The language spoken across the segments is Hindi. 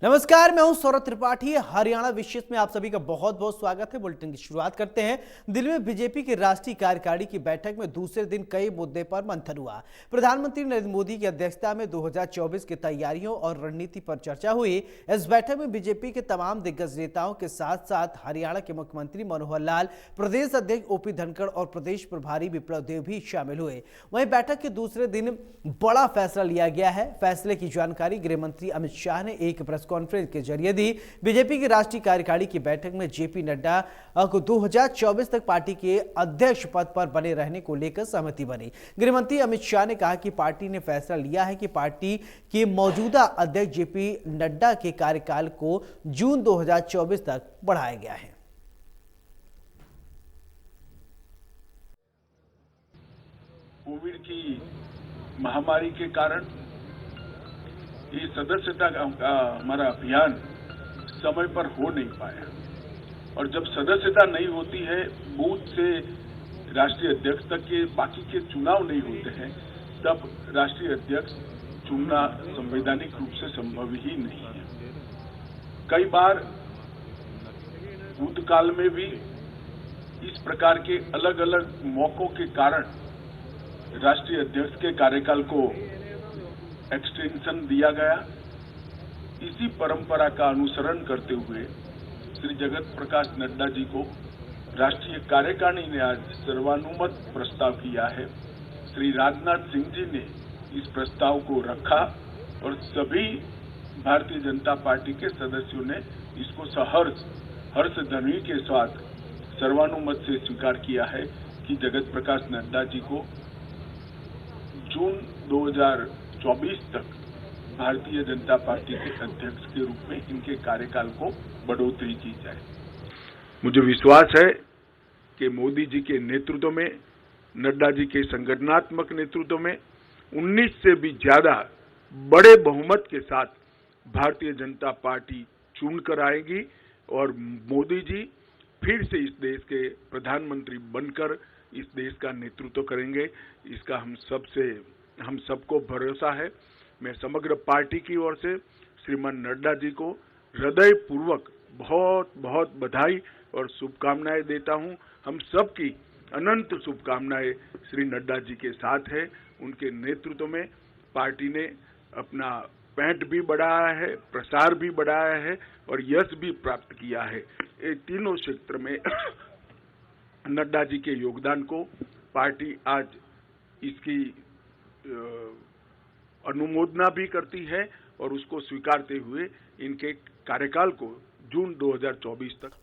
नमस्कार, मैं हूं सौरभ त्रिपाठी। हरियाणा विशेष में आप सभी का बहुत बहुत स्वागत है। बुलेटिन की शुरुआत करते हैं। दिल्ली में बीजेपी की राष्ट्रीय कार्यकारिणी की बैठक में दूसरे दिन कई मुद्दे पर मंथन हुआ। प्रधानमंत्री नरेंद्र मोदी की अध्यक्षता में 2024 की तैयारियों और रणनीति पर चर्चा हुई। इस बैठक में बीजेपी के तमाम दिग्गज नेताओं के साथ साथ हरियाणा के मुख्यमंत्री मनोहर लाल, प्रदेश अध्यक्ष ओपी धनखड़ और प्रदेश प्रभारी विप्लव देव भी शामिल हुए। वहीं बैठक के दूसरे दिन बड़ा फैसला लिया गया है। फैसले की जानकारी गृह मंत्री अमित शाह ने एक प्रेस कॉन्फ्रेंस के जरिए दी। बीजेपी की राष्ट्रीय कार्यकारिणी की बैठक में जेपी नड्डा को 2024 तक पार्टी के अध्यक्ष पद पर बने रहने को लेकर सहमति बनी। गृह मंत्री अमित शाह ने कहा कि पार्टी ने फैसला लिया है कि पार्टी के मौजूदा अध्यक्ष जेपी नड्डा के कार्यकाल को जून 2024 तक बढ़ाया गया है। कोविड की महामारी के कारण ये सदस्यता का हमारा अभियान समय पर हो नहीं पाया, और जब सदस्यता नहीं होती है, बूथ से राष्ट्रीय अध्यक्ष तक के बाकी के चुनाव नहीं होते हैं, तब राष्ट्रीय अध्यक्ष चुनना संवैधानिक रूप से संभव ही नहीं है। कई बार भूतकाल में भी इस प्रकार के अलग अलग मौकों के कारण राष्ट्रीय अध्यक्ष के कार्यकाल को एक्सटेंशन दिया गया। इसी परंपरा का अनुसरण करते हुए श्री जगत प्रकाश नड्डा जी को राष्ट्रीय कार्यकारिणी ने आज सर्वानुमत प्रस्ताव किया है। श्री राजनाथ सिंह जी ने इस प्रस्ताव को रखा और सभी भारतीय जनता पार्टी के सदस्यों ने इसको सहर्ष हर्षध्वनि के साथ सर्वानुमत से स्वीकार किया है कि जगत प्रकाश नड्डा जी को जून 2024 तक भारतीय जनता पार्टी के अध्यक्ष के रूप में इनके कार्यकाल को बढ़ोतरी की जाए। मुझे विश्वास है कि मोदी जी के नेतृत्व में, नड्डा जी के संगठनात्मक नेतृत्व में 19 से भी ज्यादा बड़े बहुमत के साथ भारतीय जनता पार्टी चुन कर आएगी और मोदी जी फिर से इस देश के प्रधानमंत्री बनकर इस देश का नेतृत्व करेंगे। इसका हम सबको भरोसा है। मैं समग्र पार्टी की ओर से श्रीमान नड्डा जी को हृदय पूर्वक बहुत बहुत बधाई और शुभकामनाएं देता हूं। हम सबकी अनंत शुभकामनाएं श्री नड्डा जी के साथ है। उनके नेतृत्व में पार्टी ने अपना पैठ भी बढ़ाया है, प्रसार भी बढ़ाया है और यश भी प्राप्त किया है। ये तीनों क्षेत्र में नड्डा जी के योगदान को पार्टी आज इसकी अनुमोदना भी करती है और उसको स्वीकारते हुए इनके कार्यकाल को जून 2024 तक।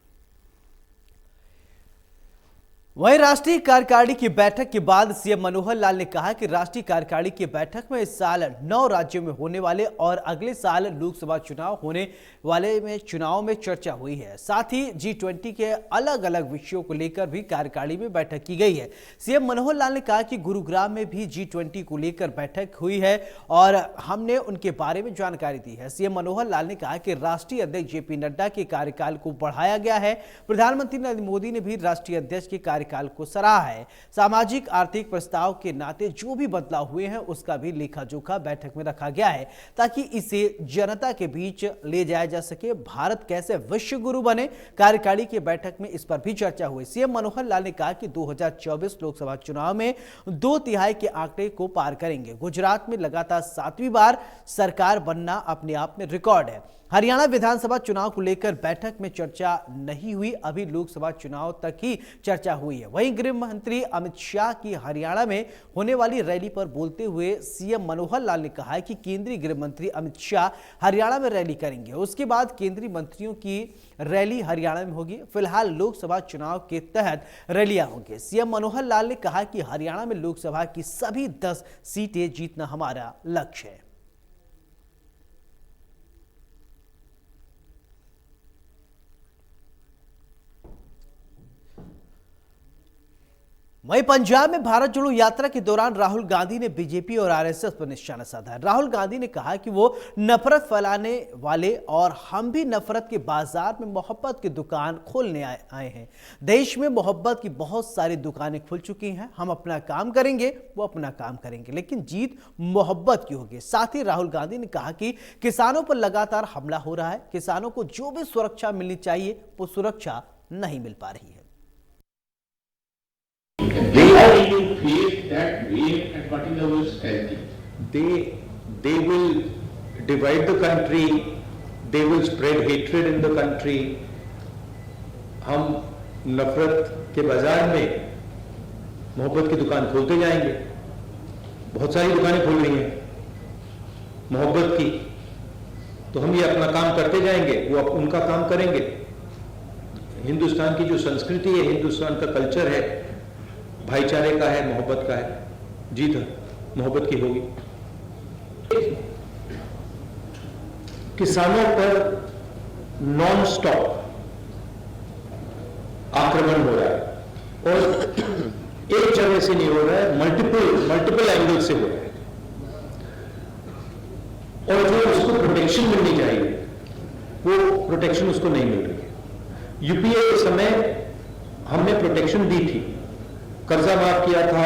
वहीं राष्ट्रीय कार्यकारिणी की बैठक के बाद सीएम मनोहर लाल ने कहा कि राष्ट्रीय कार्यकारिणी की बैठक में इस साल 9 राज्यों में होने वाले और अगले साल लोकसभा चुनाव होने वाले में चुनाव में चर्चा हुई है। साथ ही G20 के अलग अलग विषयों को लेकर भी कार्यकारिणी में बैठक की गई है। सीएम मनोहर लाल ने कहा कि गुरुग्राम में भी G20 को लेकर बैठक हुई है और हमने उनके बारे में जानकारी दी है। सीएम मनोहर लाल ने कहा कि राष्ट्रीय अध्यक्ष जेपी नड्डा के कार्यकाल को बढ़ाया गया है। प्रधानमंत्री नरेंद्र मोदी ने भी राष्ट्रीय अध्यक्ष के कार्यकाल को सराहा है। सामाजिक आर्थिक प्रस्ताव के नाते जो भी बदलाव हुए हैं उसका भी लेखा जोखा बैठक में रखा गया है ताकि इसे जनता के बीच ले जाया जा सके। भारत कैसे विश्व गुरु बने, कार्यकारिणी की बैठक में इस पर भी चर्चा हुई। सीएम मनोहर लाल ने कहा कि 2024 लोकसभा चुनाव में 2/3 के आंकड़े को पार करेंगे। गुजरात में लगातार 7वीं बार सरकार बनना अपने आप में रिकॉर्ड है। हरियाणा विधानसभा चुनाव को लेकर बैठक में चर्चा नहीं हुई, अभी लोकसभा चुनाव तक ही चर्चा हुई है। वहीं गृह मंत्री अमित शाह की हरियाणा में होने वाली रैली पर बोलते हुए सीएम मनोहर लाल ने कहा है कि केंद्रीय गृह मंत्री अमित शाह हरियाणा में रैली करेंगे, उसके बाद केंद्रीय मंत्रियों की रैली हरियाणा में होगी। फिलहाल लोकसभा चुनाव के तहत रैलियां होंगी। सीएम मनोहर लाल ने कहा कि हरियाणा में लोकसभा की सभी 10 सीटें जीतना हमारा लक्ष्य है। वहीं पंजाब में भारत जोड़ो यात्रा के दौरान राहुल गांधी ने बीजेपी और आरएसएस पर निशाना साधा है। राहुल गांधी ने कहा कि वो नफरत फैलाने वाले और हम भी नफरत के बाजार में मोहब्बत की दुकान खोलने आए हैं। देश में मोहब्बत की बहुत सारी दुकानें खुल चुकी हैं। हम अपना काम करेंगे, वो अपना काम करेंगे, लेकिन जीत मोहब्बत की होगी। साथ ही राहुल गांधी ने कहा कि किसानों पर लगातार हमला हो रहा है। किसानों को जो भी सुरक्षा मिलनी चाहिए वो सुरक्षा नहीं मिल पा रही है। They are going to face that wave, and what is our strategy? They will divide the country, they will spread hatred in the country. हम नफरत के बाजार में मोहब्बत की दुकान खोलते जाएंगे। बहुत सारी दुकानें खुल रही हैं मोहब्बत की, तो हम ये अपना काम करते जाएंगे, वो उनका काम करेंगे। हिंदुस्तान की जो संस्कृति है, हिंदुस्तान का कल्चर है, भाईचारे का है, मोहब्बत का है। जीत मोहब्बत की होगी। किसानों पर नॉन स्टॉप आक्रमण हो रहा है और एक जगह से नहीं हो रहा है, मल्टीपल एंगल से हो रहा है। और जो उसको प्रोटेक्शन मिलनी चाहिए वो प्रोटेक्शन उसको नहीं मिल रही है। यूपीए के समय हमने प्रोटेक्शन दी थी, कर्जा माफ किया था,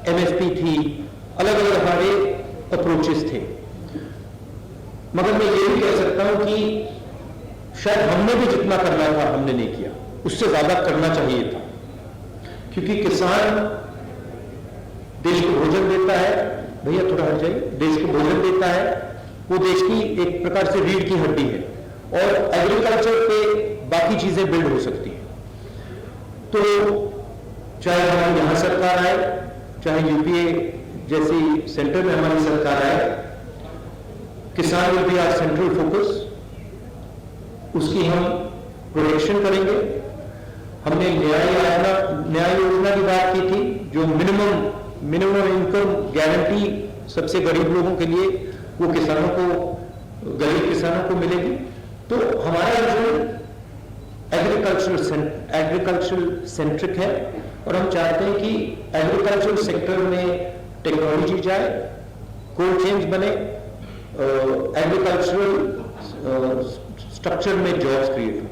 एमएसपी थी, अलग अलग हमारे अप्रोचेस थे। मगर मैं ये भी कह सकता हूं कि शायद हमने भी जितना करना था हमने नहीं किया, उससे ज्यादा करना चाहिए था। क्योंकि किसान देश को भोजन देता है, भैया थोड़ा हट जाइए, देश को भोजन देता है, वो देश की एक प्रकार से रीढ़ की हड्डी है और एग्रीकल्चर पे बाकी चीजें बिल्ड हो सकती हैं। तो चाहे हमारी यहां सरकार आए, चाहे यूपीए जैसी सेंटर में हमारी सरकार आए, kisan will be our central focus. उसकी हम प्रोटेक्शन करेंगे। हमने न्याय योजना की बात की थी, जो मिनिमम इनकम गारंटी सबसे गरीब लोगों के लिए, वो किसानों को, गरीब किसानों को मिलेगी। तो हमारा विजन एग्रीकल्चरल सेंट्रिक है और हम चाहते हैं कि एग्रीकल्चरल सेक्टर में टेक्नोलॉजी जाए, कोल्ड चेन्स बने, एग्रीकल्चरल स्ट्रक्चर में जॉब्स क्रिएट हो।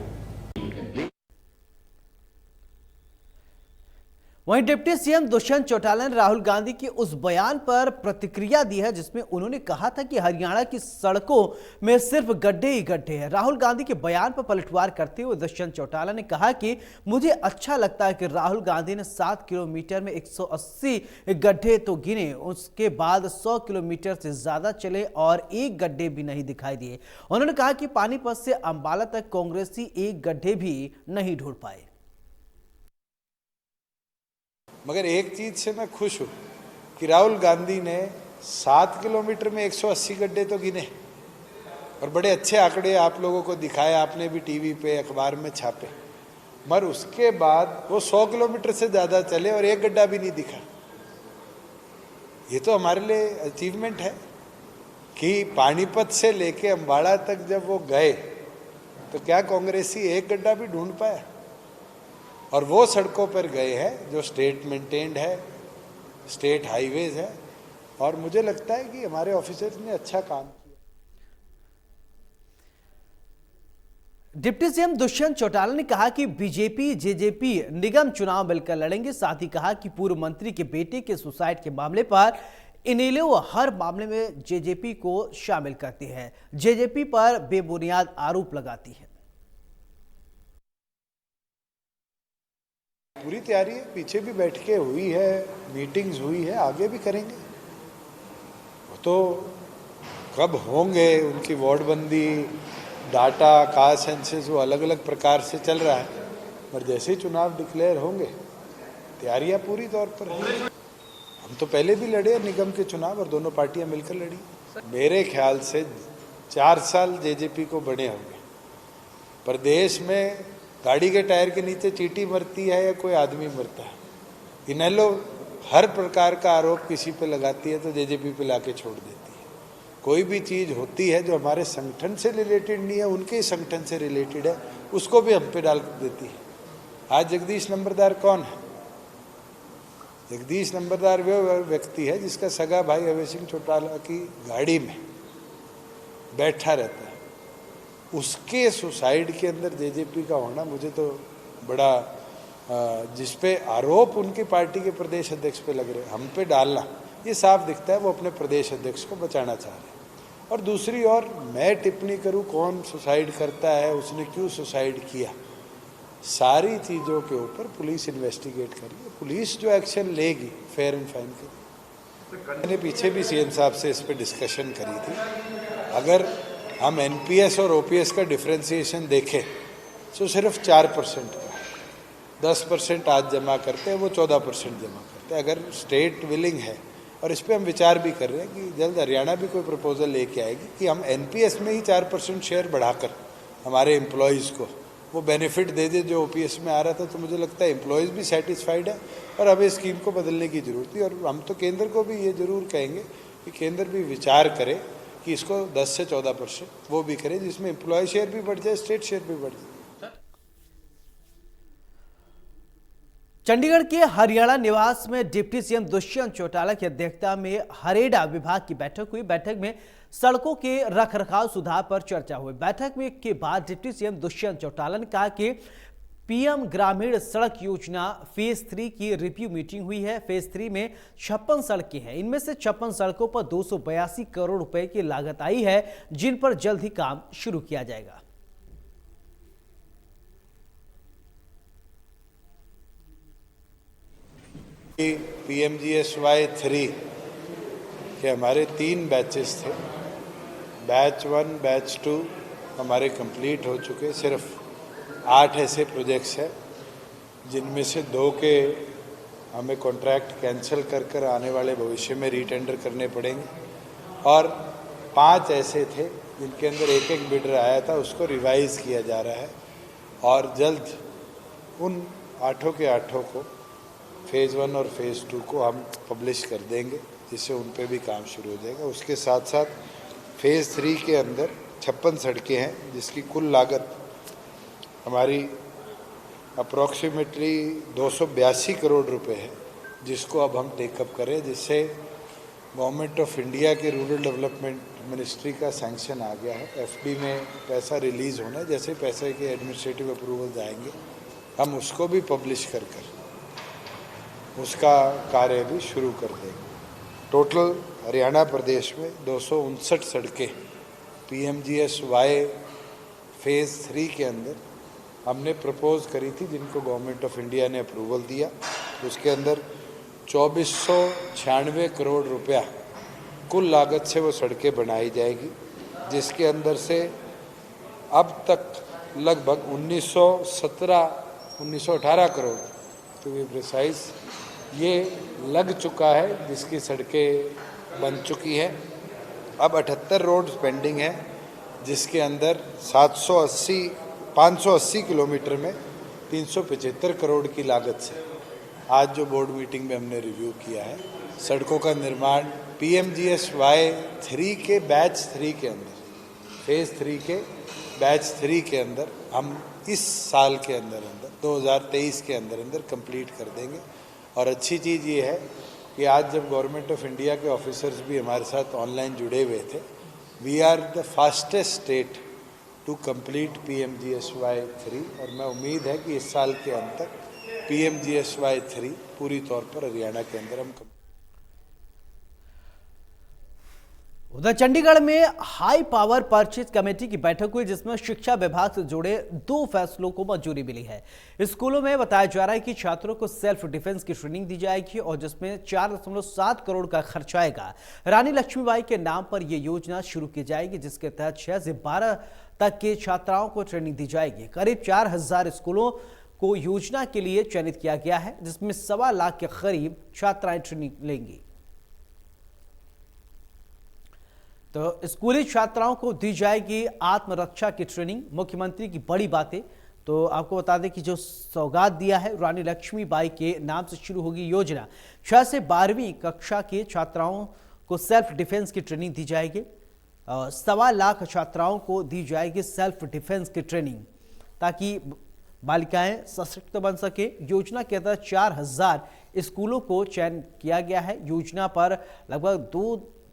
वहीं डिप्टी सीएम दुष्यंत चौटाला ने राहुल गांधी के उस बयान पर प्रतिक्रिया दी है जिसमें उन्होंने कहा था कि हरियाणा की सड़कों में सिर्फ गड्ढे ही गड्ढे हैं। राहुल गांधी के बयान पर पलटवार करते हुए दुष्यंत चौटाला ने कहा कि मुझे अच्छा लगता है कि राहुल गांधी ने 7 किलोमीटर में 180 गड्ढे तो गिने, उसके बाद 100 किलोमीटर से ज्यादा चले और एक गड्ढे भी नहीं दिखाई दिए। उन्होंने कहा कि पानीपत से अंबाला तक कांग्रेसी एक गड्ढे भी नहीं ढूंढ पाए। मगर एक चीज से मैं खुश हूं कि राहुल गांधी ने 7 किलोमीटर में 180 गड्ढे तो गिने और बड़े अच्छे आंकड़े आप लोगों को दिखाए, आपने भी टीवी पे अखबार में छापे। मगर उसके बाद वो 100 किलोमीटर से ज्यादा चले और एक गड्ढा भी नहीं दिखा। ये तो हमारे लिए अचीवमेंट है कि पानीपत से लेके अंबाला तक जब वो गए तो क्या कांग्रेसी एक गड्ढा भी ढूंढ पाया? और वो सड़कों पर गए हैं जो स्टेट मेंटेन्ड है, स्टेट हाईवेज है, और मुझे लगता है कि हमारे ऑफिसर्स ने अच्छा काम किया। डिप्टी सीएम दुष्यंत चौटाला ने कहा कि बीजेपी जेजेपी निगम चुनाव मिलकर लड़ेंगे। साथ ही कहा कि पूर्व मंत्री के बेटे के सुसाइड के मामले पर इनेलो हर मामले में जेजेपी को शामिल करती है, जेजेपी पर बेबुनियाद आरोप लगाती है। पूरी तैयारी है, पीछे भी बैठकें हुई है, मीटिंग्स हुई है, आगे भी करेंगे। वो तो कब होंगे, उनकी वार्डबंदी, डाटा, कास्ट सेंसस, वो अलग अलग प्रकार से चल रहा है। पर जैसे ही चुनाव डिक्लेयर होंगे, तैयारियां पूरी तौर पर हैं। हम तो पहले भी लड़े निगम के चुनाव और दोनों पार्टियां मिलकर लड़ी। मेरे ख्याल से 4 साल जेजेपी को बने होंगे, पर देश में गाड़ी के टायर के नीचे चींटी मरती है या कोई आदमी मरता है। इनेलो हर प्रकार का आरोप किसी पे लगाती है तो जेजेपी पे लाके छोड़ देती है। कोई भी चीज़ होती है जो हमारे संगठन से रिलेटेड नहीं है, उनके ही संगठन से रिलेटेड है, उसको भी हम पे डाल देती है। आज जगदीश नंबरदार कौन है? जगदीश नंबरदार वह व्यक्ति है जिसका सगा भाई अभय सिंह चौटाला की गाड़ी में बैठा रहता है, उसके सुसाइड के अंदर जेजेपी का होना मुझे तो बड़ा, जिसपे आरोप उनकी पार्टी के प्रदेश अध्यक्ष पे लग रहे, हम पे डालना, ये साफ दिखता है वो अपने प्रदेश अध्यक्ष को बचाना चाह रहे हैं। और दूसरी ओर मैं टिप्पणी करूं कौन सुसाइड करता है, उसने क्यों सुसाइड किया, सारी चीज़ों के ऊपर पुलिस इन्वेस्टिगेट करेगी, पुलिस जो एक्शन लेगी फेयर एंड फाइन करेगी। मैंने पीछे भी सीएम साहब से इस पर डिस्कशन करी थी, अगर हम एनपीएस और ओपीएस का डिफ्रेंसिएशन देखें तो सिर्फ 4% का, 10% आज जमा करते हैं, वो 14% जमा करते हैं। अगर स्टेट विलिंग है, और इस पर हम विचार भी कर रहे हैं कि जल्द हरियाणा भी कोई प्रपोजल लेके आएगी कि हम एनपीएस में ही 4% शेयर बढ़ाकर हमारे एम्प्लॉयज़ को वो बेनिफिट दे दे जो ओपीएस में आ रहा था, तो मुझे लगता है एम्प्लॉयज़ भी सेटिस्फाइड है और अब इस स्कीम को बदलने की जरूरत थी। और हम तो केंद्र को भी ये जरूर कहेंगे कि केंद्र भी विचार करे कि इसको 10 से 14% वो भी करे, जिसमें एम्प्लॉय शेयर भी बढ़ जाए, स्टेट शेयर भी बढ़ जाए। चंडीगढ़ के हरियाणा निवास में डिप्टी सीएम दुष्यंत चौटाला की अध्यक्षता में हरेड़ा विभाग की बैठक हुई। बैठक में सड़कों के रखरखाव सुधार पर चर्चा हुई। बैठक में के बाद डिप्टी सीएम दुष्यंत चौटाला ने कहा कि पीएम ग्रामीण सड़क योजना फेज 3 की रिव्यू मीटिंग हुई है। फेज 3 में 56 सड़कें हैं, इनमें से 56 सड़कों पर 282 करोड़ रुपए की लागत आई है, जिन पर जल्द ही काम शुरू किया जाएगा। PMGSY 3 के हमारे 3 बैचेस थे, बैच 1 बैच 2 हमारे कंप्लीट हो चुके, सिर्फ 8 ऐसे प्रोजेक्ट्स हैं जिनमें से 2 के हमें कॉन्ट्रैक्ट कैंसिल कर आने वाले भविष्य में रीटेंडर करने पड़ेंगे, और 5 ऐसे थे जिनके अंदर एक बिडर आया था, उसको रिवाइज किया जा रहा है और जल्द उन 8 के 8 को फेज़ 1 और फेज़ 2 को हम पब्लिश कर देंगे, जिससे उन पे भी काम शुरू हो जाएगा। उसके साथ साथ फेज़ 3 के अंदर 56 सड़कें हैं जिसकी कुल लागत हमारी अप्रॉक्सीमेटली 282 करोड़ रुपए है, जिसको अब हम टेकअप करें, जिससे गवर्नमेंट ऑफ इंडिया के रूरल डेवलपमेंट मिनिस्ट्री का सैंक्शन आ गया है। एफडी में पैसा रिलीज़ होना है, जैसे पैसे के एडमिनिस्ट्रेटिव अप्रूवल आएंगे हम उसको भी पब्लिश कर उसका कार्य भी शुरू कर देंगे। टोटल हरियाणा प्रदेश में 259 सड़कें PMGSY फेज़ 3 के अंदर हमने प्रपोज करी थी, जिनको गवर्नमेंट ऑफ इंडिया ने अप्रूवल दिया। उसके अंदर 2496 करोड़ रुपया कुल लागत से वो सड़कें बनाई जाएगी, जिसके अंदर से अब तक लगभग 1918 करोड़ टू बी प्रिसाइज ये लग चुका है, जिसकी सड़कें बन चुकी हैं। अब 78 रोड पेंडिंग है, जिसके अंदर 580 किलोमीटर में 375 करोड़ की लागत से आज जो बोर्ड मीटिंग में हमने रिव्यू किया है, सड़कों का निर्माण PMGSY 3 के बैच 3 के अंदर, फेज़ 3 के बैच 3 के अंदर हम इस साल के अंदर 2023 के अंदर कंप्लीट कर देंगे। और अच्छी चीज़ ये है कि आज जब गवर्नमेंट ऑफ इंडिया के ऑफिसर्स भी हमारे साथ ऑनलाइन जुड़े हुए थे, we are the fastest state to complete PMGSY 3, और मैं उम्मीद है कि इस साल के अंत तक PMGSY 3 पूरी तौर पर हरियाणा के अंदर हम उधर चंडीगढ़ में हाई पावर परचेज कमेटी की बैठक हुई, जिसमें शिक्षा विभाग से जुड़े 2 फैसलों को मंजूरी मिली है। स्कूलों में बताया जा रहा है कि छात्रों को सेल्फ डिफेंस की ट्रेनिंग दी जाएगी और जिसमें 4.7 करोड़ का खर्च आएगा। रानी लक्ष्मीबाई के नाम पर यह योजना शुरू की जाएगी, जिसके तहत 6 से 12 तक के छात्राओं को ट्रेनिंग दी जाएगी। करीब 4000 स्कूलों को योजना के लिए चयनित किया गया है, जिसमें 1.25 लाख के करीब छात्राएं ट्रेनिंग लेंगी। तो स्कूली छात्राओं को दी जाएगी आत्मरक्षा की ट्रेनिंग। मुख्यमंत्री की बड़ी बातें, तो आपको बता दें कि जो सौगात दिया है, रानी लक्ष्मीबाई के नाम से शुरू होगी योजना। 6 से 12वीं कक्षा के छात्राओं को सेल्फ डिफेंस की ट्रेनिंग दी जाएगी और 1.25 लाख छात्राओं को दी जाएगी सेल्फ डिफेंस की ट्रेनिंग, ताकि बालिकाएं सशक्त बन सके। योजना के तहत 4000 स्कूलों को चयन किया गया है। योजना पर लगभग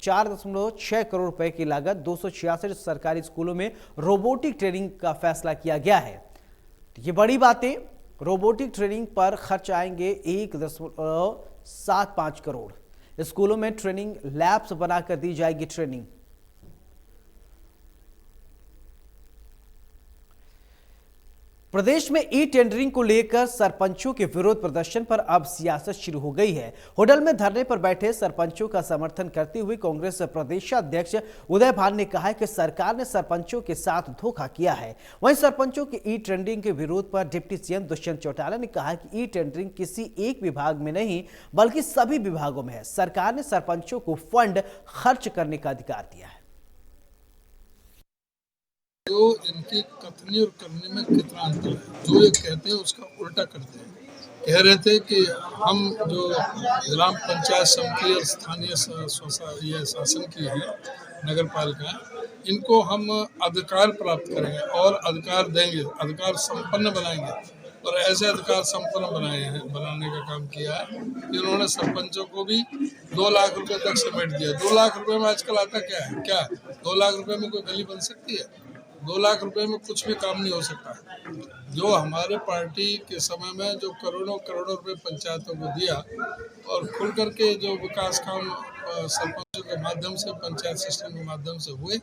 4.6 करोड़ रुपए की लागत 266 सरकारी स्कूलों में रोबोटिक ट्रेनिंग का फैसला किया गया है। ये बड़ी बातें, रोबोटिक ट्रेनिंग पर खर्च आएंगे 1.75 करोड़। स्कूलों में ट्रेनिंग लैब्स बनाकर दी जाएगी ट्रेनिंग। प्रदेश में ई टेंडरिंग को लेकर सरपंचों के विरोध प्रदर्शन पर अब सियासत शुरू हो गई है। होटल में धरने पर बैठे सरपंचों का समर्थन करते हुए कांग्रेस प्रदेशाध्यक्ष उदय भान ने कहा है कि सरकार ने सरपंचों के साथ धोखा किया है। वहीं सरपंचों के ई टेंडरिंग के विरोध पर डिप्टी सीएम दुष्यंत चौटाला ने कहा कि ई टेंडरिंग किसी एक विभाग में नहीं बल्कि सभी विभागों में है। सरकार ने सरपंचों को फंड खर्च करने का अधिकार दिया है। जो इनकी कथनी और करने में कितना अंतर है, जो ये कहते हैं उसका उल्टा करते हैं। कह रहे थे कि हम जो ग्राम पंचायत समिति और स्थानीय शासन की है नगर पालिका, इनको हम अधिकार प्राप्त करेंगे और अधिकार देंगे, अधिकार संपन्न बनाएंगे। और ऐसे अधिकार संपन्न बनाने का काम किया है कि उन्होंने सरपंचों को भी 2 लाख रुपए तक समेट दिया। 2 लाख रुपए में आजकल आता क्या है? 2 लाख रुपए में कोई गली बन सकती है? 2 लाख रुपए में कुछ भी काम नहीं हो सकता। जो हमारे पार्टी के समय में जो करोड़ों रुपए पंचायतों को दिया और खुल करके जो विकास काम सरपंचों के माध्यम से, पंचायत सिस्टम के माध्यम से हुए,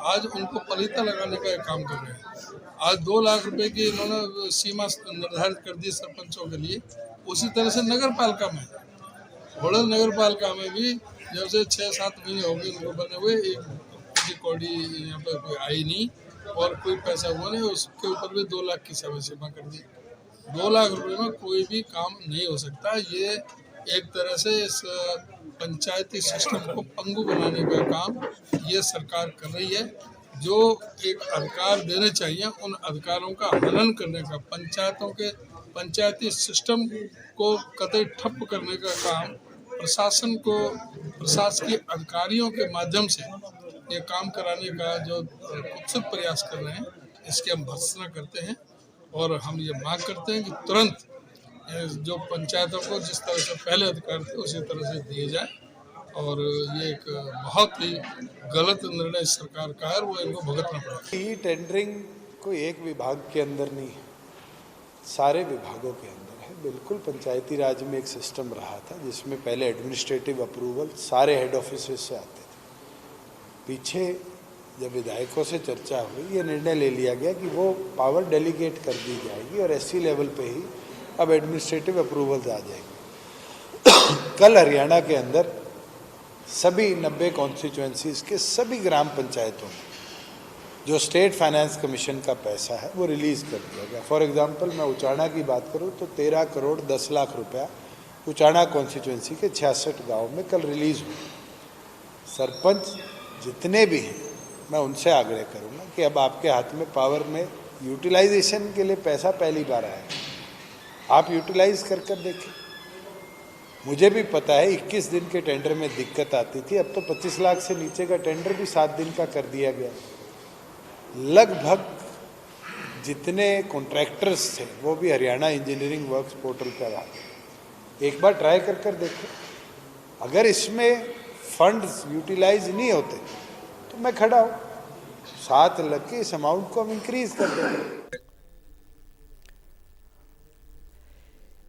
आज उनको पलीता लगाने का काम कर रहे हैं। आज 2 लाख रुपए की इन्होंने सीमा निर्धारित कर दी सरपंचों के लिए। उसी तरह से नगर पालिका में, होडल नगर पालिका में भी जब से 6-7 महीने हो गए उनको बने हुए, एक कौड़ी यहाँ पर कोई आई नहीं और कोई पैसा हुआ नहीं। उसके ऊपर भी 2 लाख की समय सीमा कर दी। 2 लाख रुपए में कोई भी काम नहीं हो सकता। ये एक तरह से इस पंचायती सिस्टम को पंगु बनाने का काम ये सरकार कर रही है। जो एक अधिकार देने चाहिए, उन अधिकारों का हनन करने का, पंचायतों के पंचायती सिस्टम को कतई ठप करने का काम प्रशासकीय अधिकारियों के माध्यम से ये काम कराने का जो कुत्सित प्रयास कर रहे हैं, इसकी हम भर्त्सना करते हैं। और हम ये मांग करते हैं कि तुरंत जो पंचायतों को जिस तरह से पहले अधिकार थे उसी तरह से दिए जाए। और ये एक बहुत ही गलत निर्णय सरकार का है, वो इनको भुगतना पड़ेगा। ई टेंडरिंग कोई एक विभाग के अंदर नहीं है, सारे विभागों के अंदर है। बिल्कुल पंचायती राज में एक सिस्टम रहा था जिसमें पहले एडमिनिस्ट्रेटिव अप्रूवल सारे हेड ऑफिस से आते थे। पीछे जब विधायकों से चर्चा हुई, ये निर्णय ले लिया गया कि वो पावर डेलीगेट कर दी जाएगी और एससी लेवल पे ही अब एडमिनिस्ट्रेटिव अप्रूवल्स आ जाएंगे। कल हरियाणा के अंदर सभी 90 कॉन्स्टिट्यूएंसीज के सभी ग्राम पंचायतों में जो स्टेट फाइनेंस कमीशन का पैसा है वो रिलीज़ कर दिया गया। फॉर एग्जांपल मैं उचाना की बात करूं तो 13 करोड़ 10 लाख रुपया उचाना कॉन्स्टिट्यूएंसी के 66 गाँव में कल रिलीज़ हुआ। सरपंच जितने भी हैं, मैं उनसे आग्रह करूंगा कि अब आपके हाथ में पावर में यूटिलाइजेशन के लिए पैसा पहली बार आया है, आप यूटिलाइज कर देखें। मुझे भी पता है 21 दिन के टेंडर में दिक्कत आती थी, अब तो 25 लाख से नीचे का टेंडर भी 7 दिन का कर दिया गया। लगभग जितने कॉन्ट्रैक्टर्स थे वो भी हरियाणा इंजीनियरिंग वर्क्स पोर्टल पर आ गए। एक बार ट्राई कर देखें। अगर इसमें फंड्स यूटिलाइज नहीं होते तो मैं खड़ा हूँ, साथ लग के इस अमाउंट को हम इंक्रीज कर देंगे।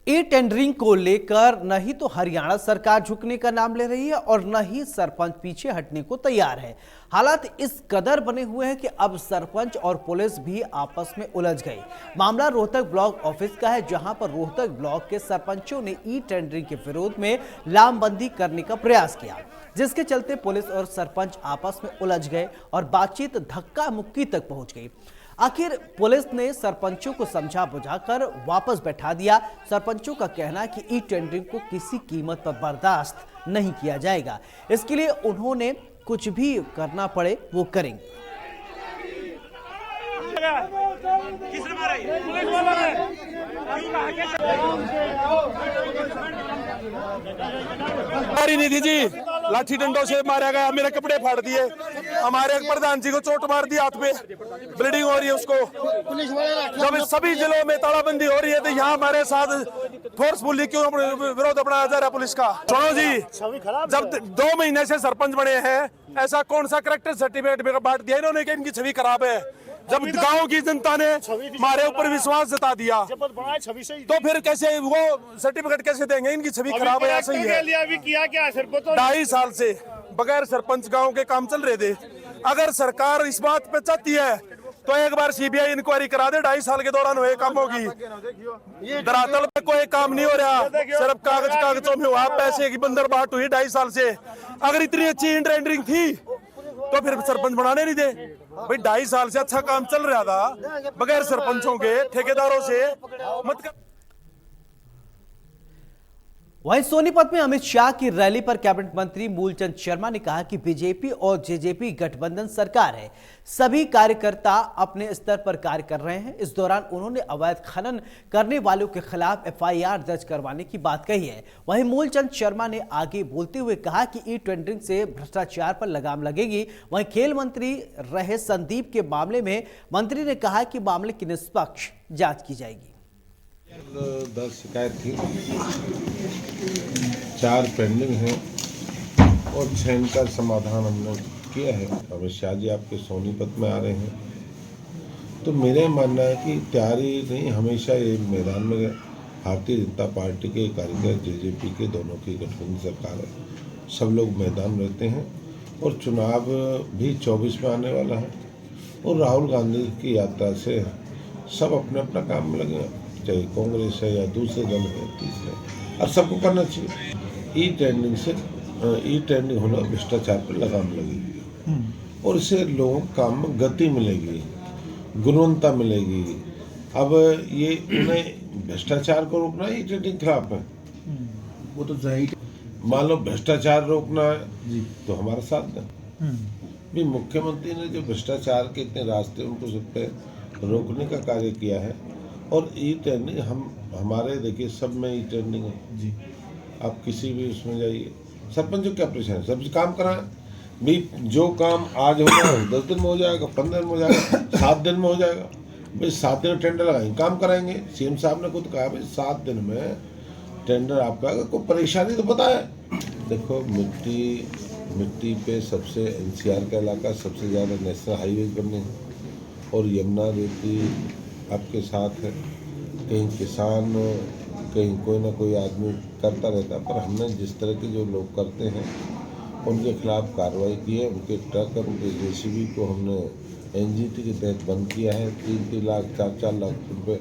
ई टेंडरिंग को लेकर न ही तो हरियाणा सरकार झुकने का नाम ले रही है और न ही सरपंच पीछे हटने को तैयार है। हालात इस कदर बने हुए हैं कि अब सरपंच और पुलिस भी आपस में उलझ गई। मामला रोहतक ब्लॉक ऑफिस का है, जहां पर रोहतक ब्लॉक के सरपंचों ने ई टेंडरिंग के विरोध में लामबंदी करने का प्रयास किया, जिसके चलते पुलिस और सरपंच आपस में उलझ गए और बातचीत धक्का मुक्की तक पहुंच गई। आखिर पुलिस ने सरपंचों को समझा बुझाकर वापस बैठा दिया। सरपंचों का कहना है कि ई टेंडरिंग को किसी कीमत पर बर्दाश्त नहीं किया जाएगा, इसके लिए उन्होंने कुछ भी करना पड़े वो करेंगे। मारी नहीं थी जी, लाठी डंडों से मारा गया, मेरे कपड़े फाड़ दिए। हमारे एक प्रधान जी को चोट मार दी, हाथ पे ब्लीडिंग हो रही है उसको। जब सभी जिलों में तालाबंदी हो रही है तो यहाँ हमारे साथ फोर्सफुली क्यों विरोध अपनाया जा रहा है पुलिस का? सुनो जी, जब 2 महीने से सरपंच बने हैं, ऐसा कौन सा करेक्टर सर्टिफिकेट बांट दिया इन्होंने कि इनकी छवि खराब है? जब गांव की जनता ने हमारे ऊपर विश्वास जता दिया तो फिर कैसे वो सर्टिफिकेट कैसे देंगे? इनकी छवि खराब है, ऐसा ही है। 2.5 साल से बगैर सरपंच गांव के काम चल रहे थे। अगर सरकार इस बात पे चाहती है तो एक बार सीबीआई इंक्वायरी करा दे। 2.5 साल के दौरान हुए काम होगी। धरातल पे कोई काम नहीं हो रहा, सिर्फ कागजों में हुआ। पैसे की बंदरबाट हुई 2.5 साल से। अगर इतनी अच्छी इंटरेंडिंग थी तो फिर सरपंच बनाने नहीं दे भाई। 2.5 साल से अच्छा काम चल रहा था बगैर सरपंचों के, ठेकेदारों से मत कर। वहीं सोनीपत में अमित शाह की रैली पर कैबिनेट मंत्री मूलचंद शर्मा ने कहा कि बीजेपी और जेजेपी गठबंधन सरकार है, सभी कार्यकर्ता अपने स्तर पर कार्य कर रहे हैं। इस दौरान उन्होंने अवैध खनन करने वालों के खिलाफ एफआईआर दर्ज करवाने की बात कही है। वहीं मूलचंद शर्मा ने आगे बोलते हुए कहा कि ई टेंडरिंग से भ्रष्टाचार पर लगाम लगेगी। वहीं खेल मंत्री रहे संदीप के मामले में मंत्री ने कहा कि मामले की निष्पक्ष जांच की जाएगी। 10 शिकायत थी, 4 पेंडिंग हैं और 6 का समाधान हमने किया है। अमित शाह जी आपके सोनीपत में आ रहे हैं तो मेरा मानना है कि तैयारी नहीं, हमेशा ये मैदान में भारतीय जनता पार्टी के कार्यकर्ता जेजेपी के दोनों की गठबंधन सरकार है, सब लोग मैदान में रहते हैं और चुनाव भी 24 में आने वाला है और राहुल गांधी की यात्रा से सब अपने अपना काम में लगे, चाहे कांग्रेस है या दूसरे दल है, तीसरे, और सबको करना चाहिए। ई टेंडरिंग होना भ्रष्टाचार पर लगाम लगेगी और इससे लोगों को काम में गति मिलेगी, गुणवत्ता मिलेगी। अब ये उन्हें भ्रष्टाचार को रोकना ई टेंडरिंग खिलाफ है, वो तो जाहिर। मान लो भ्रष्टाचार रोकना है तो हमारा साथ दें। भी मुख्यमंत्री ने जो भ्रष्टाचार के इतने रास्ते उनको सब पे रोकने का कार्य किया है। और ई टेंडरिंग हमारे देखिए सब में ई टेंडरिंग है जी। आप किसी भी उसमें जाइए, सरपंच क्या परेशान, सब काम कराएं भी। जो काम आज होगा 10 दिन में हो जाएगा, 15 दिन में हो जाएगा, 7 दिन में हो जाएगा भाई। 7 दिन टेंडर लगाएंगे, काम कराएंगे। सीएम साहब ने खुद कहा भाई 7 दिन में टेंडर आपका, अगर कोई परेशानी तो बताए। देखो मिट्टी पे सबसे एनसीआर का इलाका सबसे ज़्यादा नेशनल हाईवेज बनने हैं और यमुना रेती आपके साथ है। कहीं किसान, कहीं कोई ना कोई आदमी करता रहता, पर हमने जिस तरह के जो लोग करते हैं उनके खिलाफ कार्रवाई की है। उनके ट्रक और उनके जेसीबी को हमने एनजीटी के तहत बंद किया है। 3-3 लाख 4-4 लाख रुपये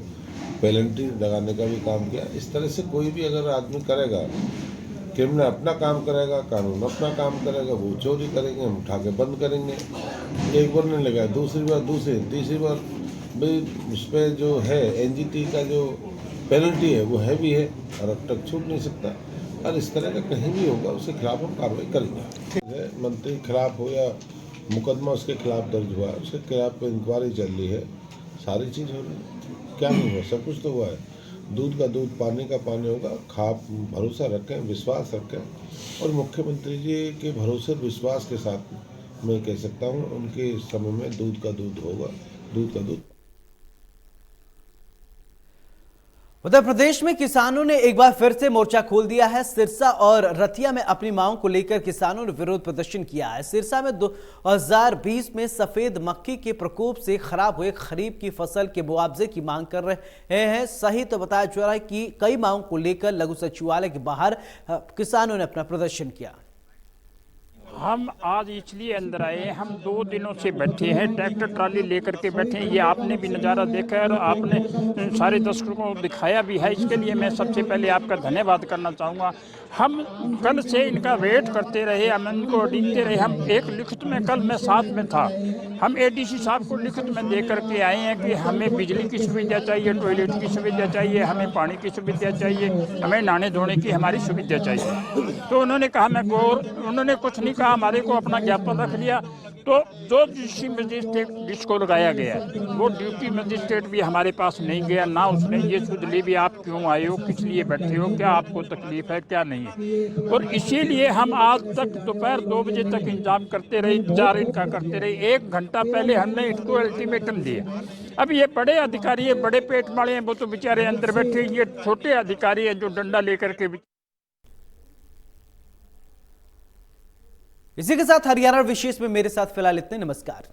पेनल्टी लगाने का भी काम किया। इस तरह से कोई भी अगर आदमी करेगा, क्रिमिनल अपना काम करेगा, कानून अपना काम करेगा, वो चोरी करेंगे, हम उठा के बंद करेंगे। एक बार नहीं लगा, दूसरी बार, तीसरी बार भाई उस पर जो है एनजीटी का जो पेनल्टी है वो हैवी है और अब तक छूट नहीं सकता। और इस तरह का कहीं भी होगा उसके खिलाफ हम कार्रवाई करेंगे। मंत्री खिलाफ हो या मुकदमा उसके खिलाफ दर्ज हुआ, उसके खिलाफ इंक्वायरी चल रही है, सारी चीज़ हो रही है। क्या नहीं हुआ, सब कुछ तो हुआ है। दूध का दूध, पानी का पानी होगा। भरोसा रखें, विश्वास रखें और मुख्यमंत्री जी के भरोसे विश्वास के साथ मैं कह सकता हूँ उनके समय में दूध का दूध होगा, दूध का दूध। उत्तर प्रदेश में किसानों ने एक बार फिर से मोर्चा खोल दिया है। सिरसा और रतिया में अपनी मांगों को लेकर किसानों ने विरोध प्रदर्शन किया है। सिरसा में 2020 में सफेद मक्खी के प्रकोप से खराब हुए खरीफ की फसल के मुआवजे की मांग कर रहे हैं। सही तो बताया जा रहा है कि कई मांगों को लेकर लघु सचिवालय के बाहर किसानों ने अपना प्रदर्शन किया। हम आज इसलिए अंदर आए हैं, हम 2 दिनों से बैठे हैं, ट्रैक्टर ट्राली लेकर के बैठे हैं। ये आपने भी नज़ारा देखा है और आपने सारे दर्शकों को दिखाया भी है। इसके लिए मैं सबसे पहले आपका धन्यवाद करना चाहूँगा। हम कल से इनका वेट करते रहे, हम इनको देखते रहे। हम एक लिखित में, कल मैं साथ में था, हम एडीसी साहब को लिखित में दे करके आए हैं कि हमें बिजली की सुविधा चाहिए, टॉयलेट की सुविधा चाहिए, हमें पानी की सुविधा चाहिए, हमें नहाने धोने की हमारी सुविधा चाहिए। तो उन्होंने कहा उन्होंने कुछ नहीं कहा, हमारे को अपना ज्ञापन रख लिया। तो जो ड्यूटी मजिस्ट्रेट जिसको लगाया गया है वो ड्यूटी मजिस्ट्रेट भी हमारे पास नहीं गया, ना उसने ये सुध ली भी आप क्यों आए हो, किस लिए बैठे हो, क्या आपको तकलीफ है क्या नहीं है। और इसीलिए हम आज तक दोपहर 2 बजे तक इंतजाम करते रहे, इंतजार इनका करते रहे। 1 घंटा पहले हमने इसको अल्टीमेटम दिया। अब ये बड़े अधिकारी है, बड़े पेट वाले हैं, वो तो बेचारे अंदर बैठे, ये छोटे अधिकारी हैं जो डंडा लेकर के। इसी के साथ हरियाणा विशेष में मेरे साथ फिलहाल इतने। नमस्कार।